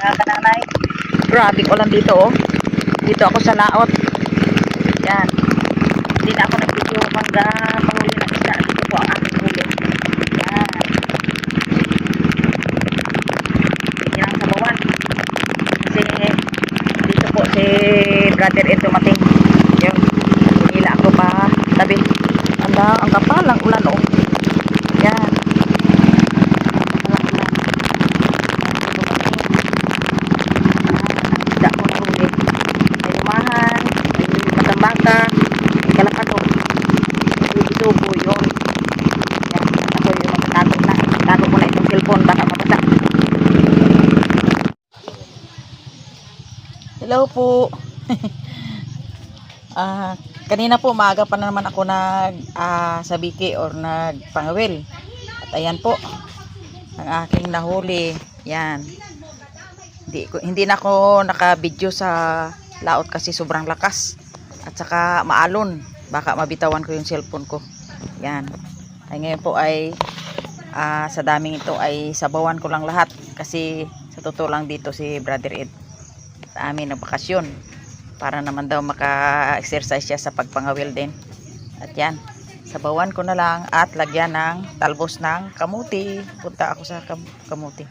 mga kananay. Grabe ko lang dito oh. Dito ako sa laot. Yan. Hindi na ako nag-video manghuli ng isda. Dito po ang aking huli. Yan. Yan ang sabawan. Kasi dito po si brother Ed dumating. Yun. Hinila ako pa tabi. Ang kapal ng ulan oh. Yan. Baka kalakado isubo yun. Yan, ako yung tago ko na itong cellphone baka mabasa. Hello po. Kanina po maaga pa naman ako sabiki or nagpangawil at ayan po ang aking nahuli. Yan, hindi na ako naka-video sa laot kasi sobrang lakas at saka maalon, baka mabitawan ko yung cellphone ko. Yan. Ay ngayon po ay sa daming ito ay sabawan ko lang lahat kasi sa totoo lang dito si Brother Ed sa amin na bakasyon para naman daw maka-exercise siya sa pagpangawil din. At yan, sabawan ko na lang at lagyan ng talbos ng kamuti. Punta ako sa kamuti.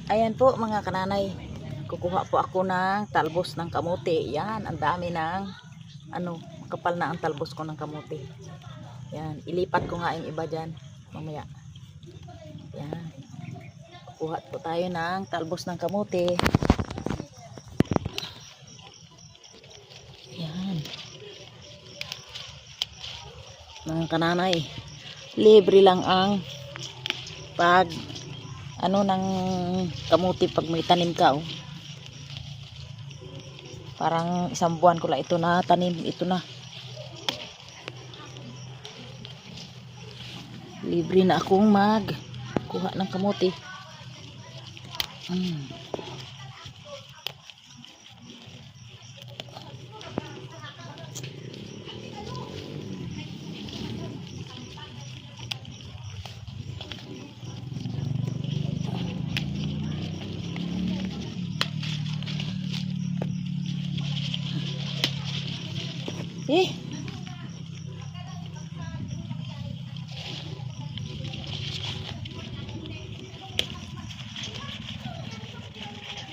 Ayan po mga kananay, kukuha po ako ng talbos ng kamuti. Yan, ang dami ng kapal na ang talbos ko ng kamuti. Yan, ilipat ko nga yung iba dyan mamaya. Yan, kukuha po tayo ng talbos ng kamuti. Yan, mga kananay, libre lang ang pag ng kamuti pag may tanim ka oh. Parang isang buwan ko lang ito na tanim, ito na. Libre na akong kuha ng kamuti.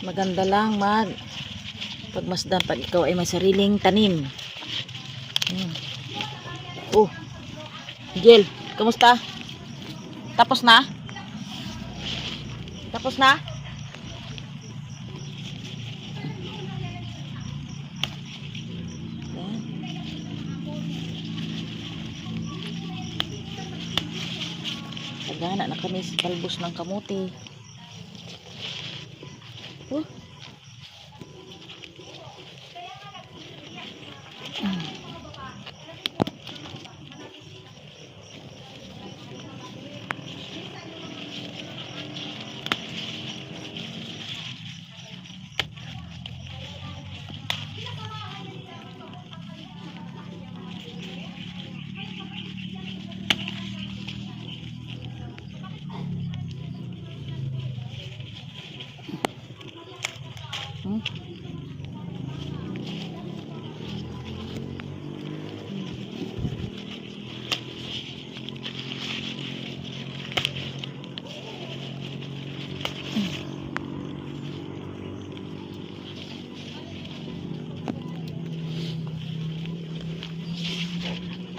Maganda lang pagmasdan pag ikaw ay may sariling tanim. Oh, Jel, kamusta? Tapos na? Tapos na? Tagana na kami sa talbos ng kamuti.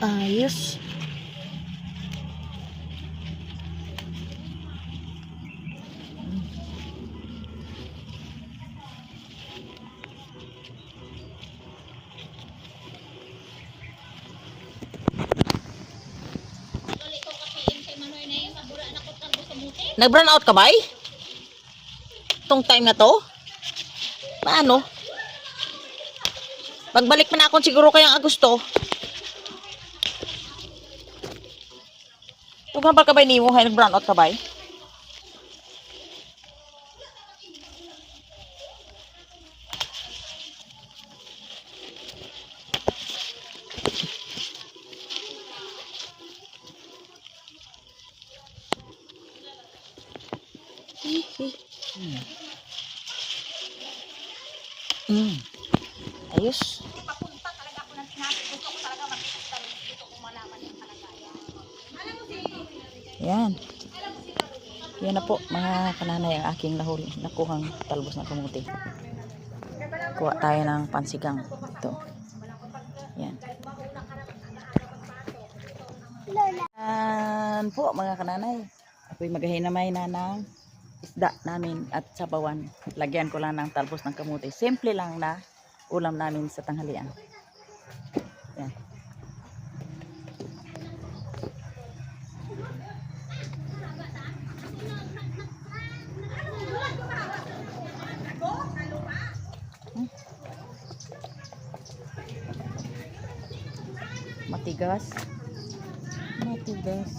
Ayos. Nag-burn out ka ba? Itong time na to? Paano? Pagbalik pa na ako siguro kayang Agosto. Tugambal ka ba ni mo? Hay nag-burn out ka ba? Mm. Ayos. Yan. Yan na po mga kananay ang aking nakuhang talbos ng kamuti. Kuha tayo ng pansigang. Ito. Yan. Yan po mga kananay. Ako'y maghahinamay na ng isda namin at sabawan. Lagyan ko lang ng talbos ng kamuti. Simple lang na ulam namin sa tanghalian. Yan. Matigas. Matigas.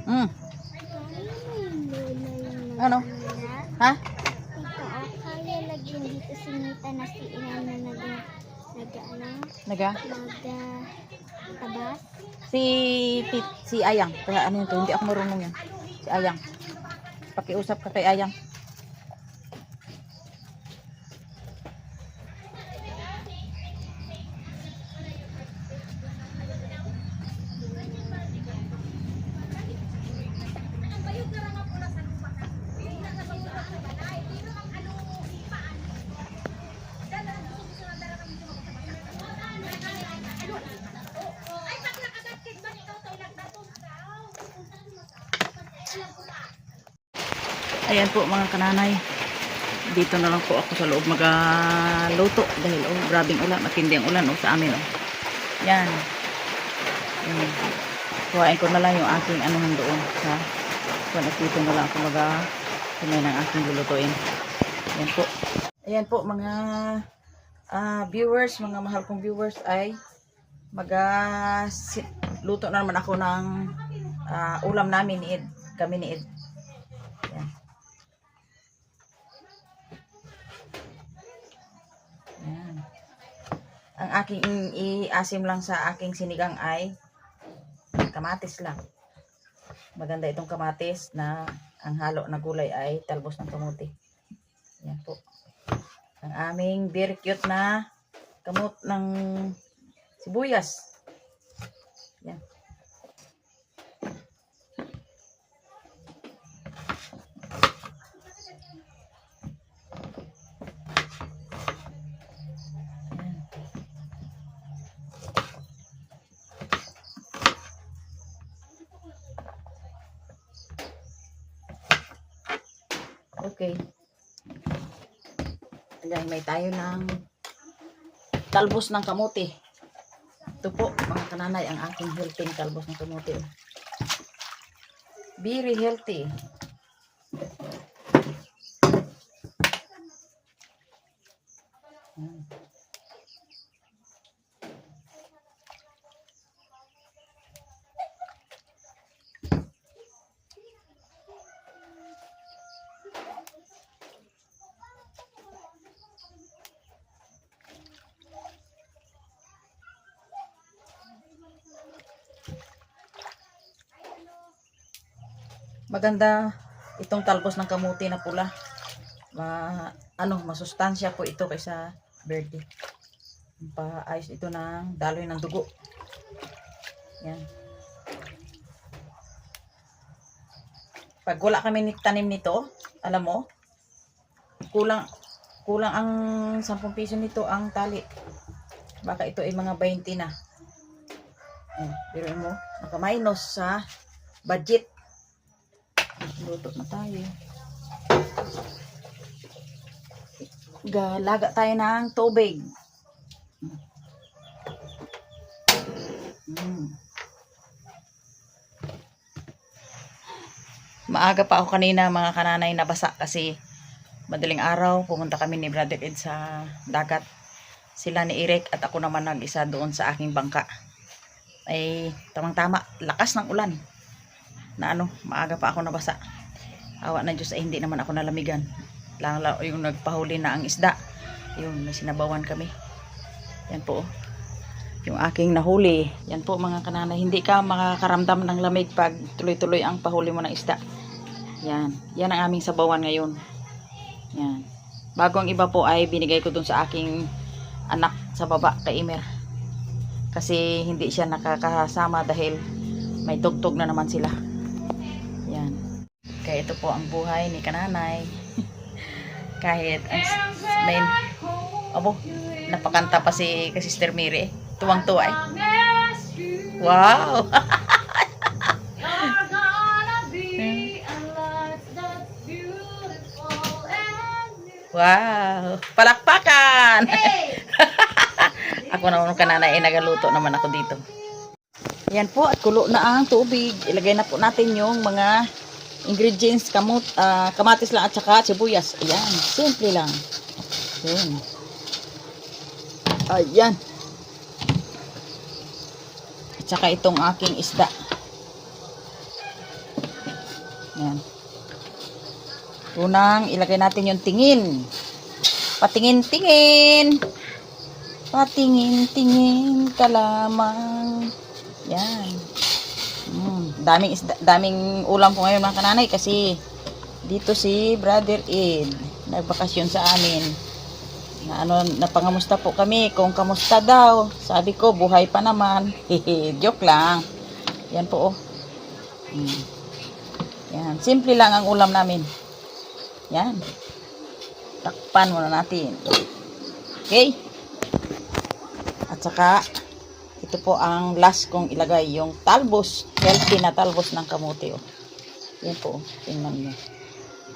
Mm. Ano? Ha? Kaya lagi dito si Nita na si Inay na tabas. Si Ayang. Kaya ano yun to? Hindi ako marunong yan. Si Ayang. Pakiusap ka kay Ayang. Ayan po mga kananay. Dito na lang po ako sa loob magaluto dahil grabing ulan, matindi ang ulan sa amin Yan. Kuhain ko na lang yung aking anuhan doon sa dito na lang ako kumay ng aking lulutuin. Ayan po. Ayan po mga viewers, mga mahal kong viewers ay luto na naman ako ng ulam namin ni Ed. Kami ni Ed. Ayan. Ayan. Ang aking iasim lang sa aking sinigang ay kamatis lang. Maganda itong kamatis na ang halo na gulay ay talbos ng kamuti. Yan po. Ang aming very cute na kamot ng sibuyas. Yan. Okay. Ayan, may tayo ng talbos ng kamote. Ito po, mga kananay, ang aking healthy talbos ng kamote. Very healthy. Maganda itong talbos ng kamuti na pula. Masustansya po ito kaysa verde. Paayos ito ng daloy ng dugo. Yan. Pag wala kami tanim nito, alam mo, kulang ang 10 piso nito ang tali. Baka ito ay mga 20 na. Pero mo, naka-minus sa budget. Luto na tayo. Laga tayo ng tubig. Maaga pa ako kanina mga kananay nabasa kasi madaling araw pumunta kami ni Brother Ed sa dagat. Sila ni Eric at ako naman nag-isa doon sa aking bangka. Ay tamang-tama, lakas ng ulan. Na maaga pa ako nabasa. Awa ng Diyos ay hindi naman ako nalamigan. Lang yung nagpahuli na ang isda. Yung may sinabawan kami. Yan po. Yung aking nahuli. Yan po mga kananay. Hindi ka makakaramdam ng lamig pag tuloy-tuloy ang pahuli mo ng isda. Yan. Yan ang aming sabawan ngayon. Yan. Bago ang iba po ay binigay ko dun sa aking anak sa baba kay Imer. Kasi hindi siya nakakasama dahil may tugtog na naman sila. Yan. Kaya ito po ang buhay ni kananay. Kahit may napakanta pa si Sister Mary. Tuwang-tuwa eh. Wow! Wow! Palakpakan! Ako naman kananay ay nagaluto naman ako dito. Ayan po at kulo na ang tubig. Ilagay na po natin yung mga ingredients, kamatis lang at saka sibuyas. Ayan, simple lang. Ayan. Ayan. At saka itong aking isda. Ayan. Unang ilagay natin yung tingin. Patingin-tingin. Patingin-tingin ka lamang. Yan. Daming ulam ko ngayon mga kananay kasi dito si Brother Ed nagbakasyon sa amin. Napangamusta po kami kung kamusta daw. Sabi ko buhay pa naman. Joke lang. Yan po oh. Yan, simple lang ang ulam namin. Yan. Takpan muna natin. Okay? At saka ito po ang last kong ilagay, yung talbos, healthy na talbos ng kamote. Oh. Yan po, tingnan nyo.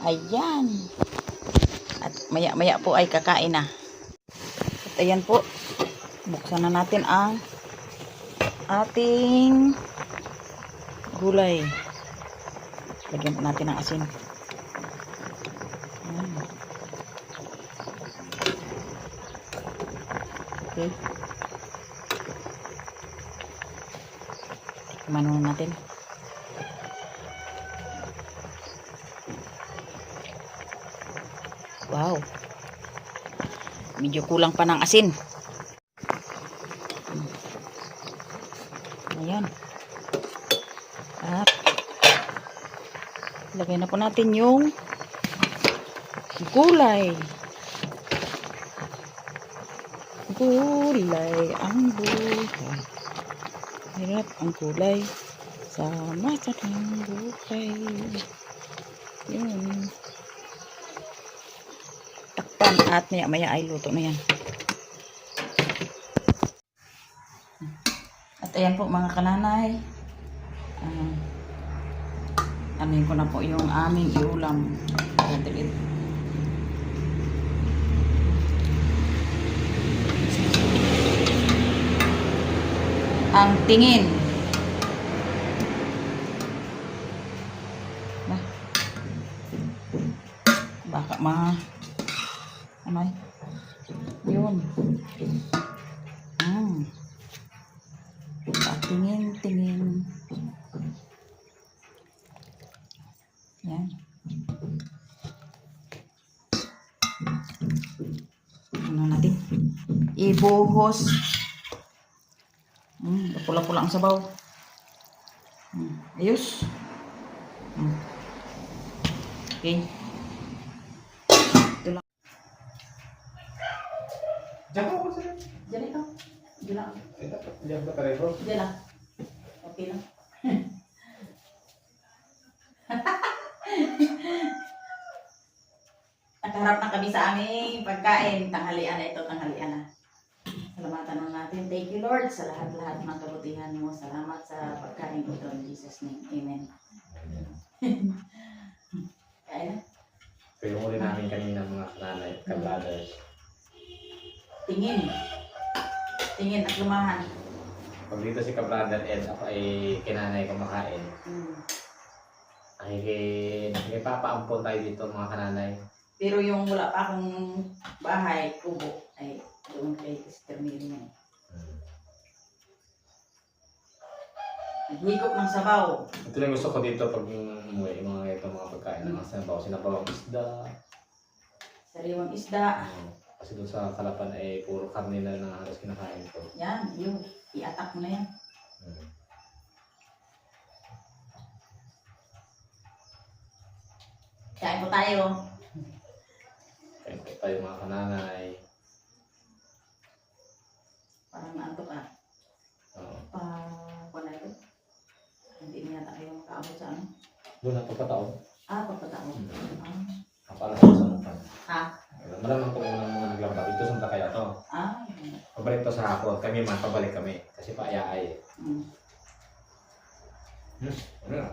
Ayan. At maya-maya po ay kakain na. At ayan po, buksan na natin ang ating gulay. Lagyan po natin ng asin. Ayan. Okay. Tikman natin. Wow. Medyo kulang pa ng asin. Ayan. At lagay na po natin yung gulay. Gulay ang buhay. Hirap ang gulay sa mata ng buhay. Yun. Takpan at maya-maya ay luto na yan. At ayan po mga kananay. Amin ko na po yung aming iulam. Ang tingin. Baka yun. Tingin. Yan. Ano natin? Ibuhos. Pula-pula ang sabaw. Ayos. Okay. Ito lang. Diyan ko sir. Diyan ito. Diyan lang. Diyan ba tayo bro? Diyan lang. Okay lang. Nakaharap na kami sa aming pagkain. Tanghalian na ito. Tanghalian na. Salamatan natin. Thank you Lord sa lahat-lahat ng kabutihan mo. Salamat sa pagkain ito in Jesus name. Amen. Kaya na. So yung uli namin kanina mga kananay, ka-brothers. Tingin at lumahan. Pag dito si ka-brother Ed, ako ay kinanay kumakain. Nakikipapaampon tayo dito mga kananay. Pero yung wala pa akong bahay, kubo, ay doon kay Sister Mary na. Naghigop ng sabaw. Ito lang gusto ko dito pag umuwi, yung mga ito mga pagkain ng mga sinabawang isda. Sariwang isda. Kasi doon sa Kalapan ay puro karne na halos kinakain ko. Yan, yun. I-attack mo na yan. Kain po tayo. Kain po tayo mga kananay. Parang naantok ka. Kung na ito. Hindi na yata kayo makaabot sa ano. Doon na pagkataon. Pagkatao. Para sa samukan. Maraming po unang mga naglambak. Ito sumta kaya to. Pabalik to sa hapon. Kami man, pabalik kami. Kasi paayay. Ano na?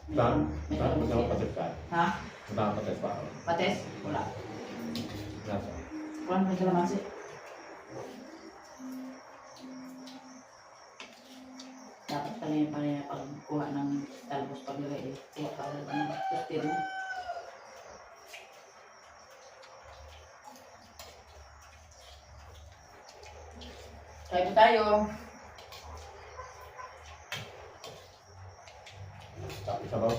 Magkakaw patis ka. Magkakaw patis pa ako. Pates? Wala. Nasa? Wala pa sila masi. Dapat pala yung pagkuha ng talbos paglagay. Kuha ka lang ng pustir mo. Kaya po tayo. Sabaw?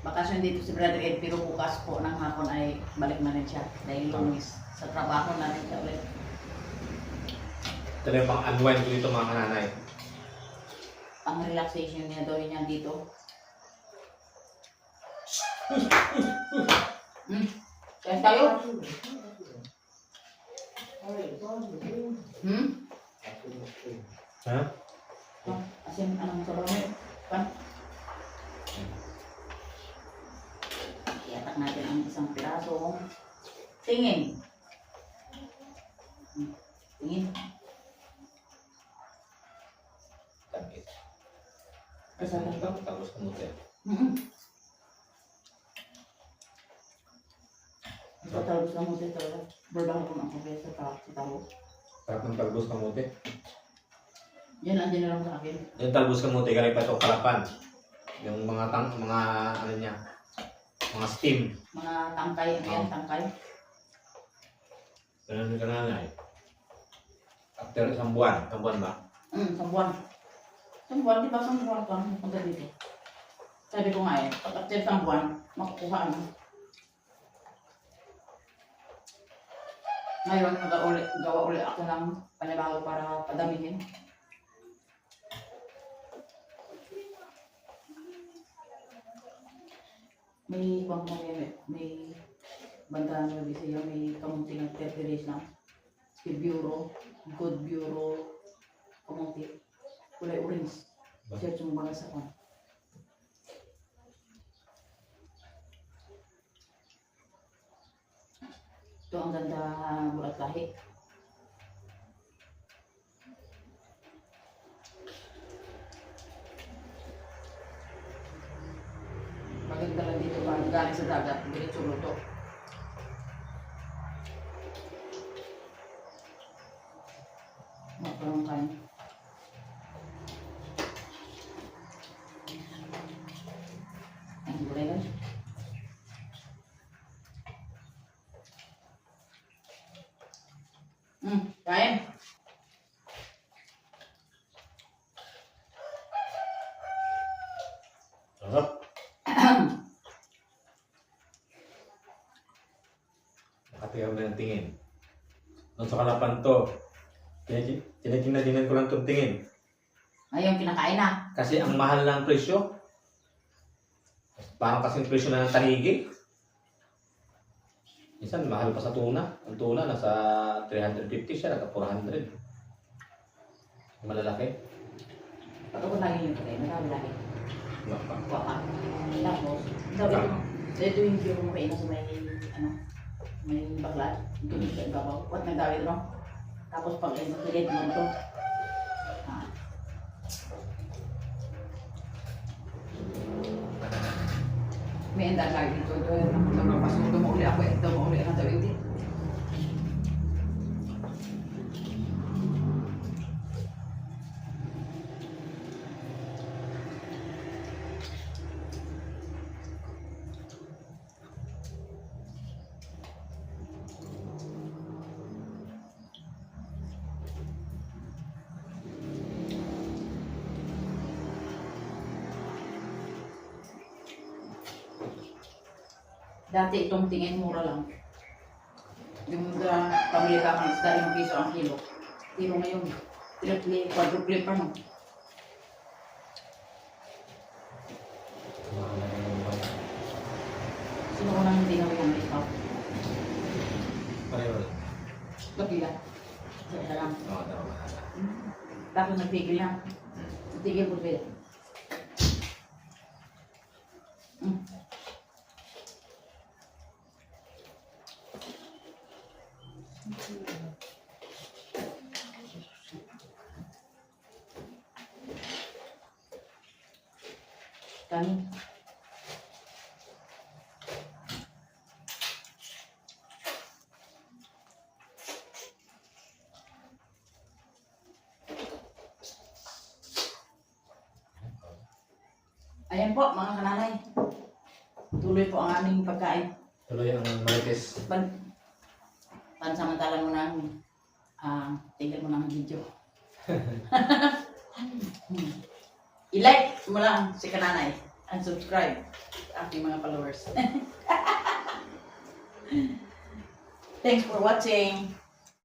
Bakasyon dito si Brother Ed, pero bukas po ng hapon ay balik na rin siya. Dahil lumis sa trabaho na rin siya ulit. Ito na yung pang-unwind ko dito mga kananay. Ang relaxation niya daw niya dito. Kaya tayo? Ha? Asin, anong sabaw mo? Pan? Iatak natin ang isang piraso. Tingin. Tingin. Tamit. Kasi tapos kamuti. Talbos lang mo dito. Berbahan ko ng kape sa talbos. Sarap ng talbos kamuti. Yan, andyan na lang sa akin. Yung talbos kamuti, galing pa ito Kalapan. Yung mga ano niya, mga steam. Mga tangkay, ano yan, tangkay. Ganun ka nanay. After isang buwan ba? Isang buwan. Isang buwan, di ba isang buwan ka punta dito? Sabi ko nga pag after isang buwan, makukuha ano. Ngayon, gawa uli ako ng panibago para padamihin. May pang may bandahan na siya, may kamunti ng 30 days lang. Si Bureau, Good Bureau, kamunti. Kulay orange. Siya yung mga sa kon. Ito ang ganda bulat lahi. Maganda lang dito pa, galing sa dagat, diretso luto. Maparang kain. Ang gulay lang. Kain. Sarap. Nakatigaw na yung tingin. Doon sa Kalapan to, tinitingnan ko lang itong tingin. Ngayon, kinakain na. Kasi ang mahal ng presyo. Parang kasing presyo na ng tanigi. Minsan mahal pa sa tuna. Ang tuna nasa 350 siya, naka 400. Malalaki. Pag ako lagi yung kain, marami lagi. Wapa. Wapa. Tapos, dito yung biro mo kain sa may, may baklat. Ito yung sa ibabaw. What nagdawit no? Tapos pag ay makilit mo ito. May enda lagi dito. Ito na pas ito mo uli ako. Ito mo uli ang tawid din. Dati itong tingin mura lang. Yung pamili ka ng isda, 5 piso ang kilo. Pero ngayon, triple, quadruple pa no. Sino ko nang hindi nawin ang ikaw? Pareho. Kapila. Sa lang. Oo, tama. Tapos nagpigil na. Nagpigil po sila. Kami. Ayan po, mga kananay. Tuloy po ang aming pagkain. Tuloy ang marites. Pansamantala mo na tinggal mo na ang video. I-like mo lang si kananay and subscribe sa aking mga followers. Thanks for watching.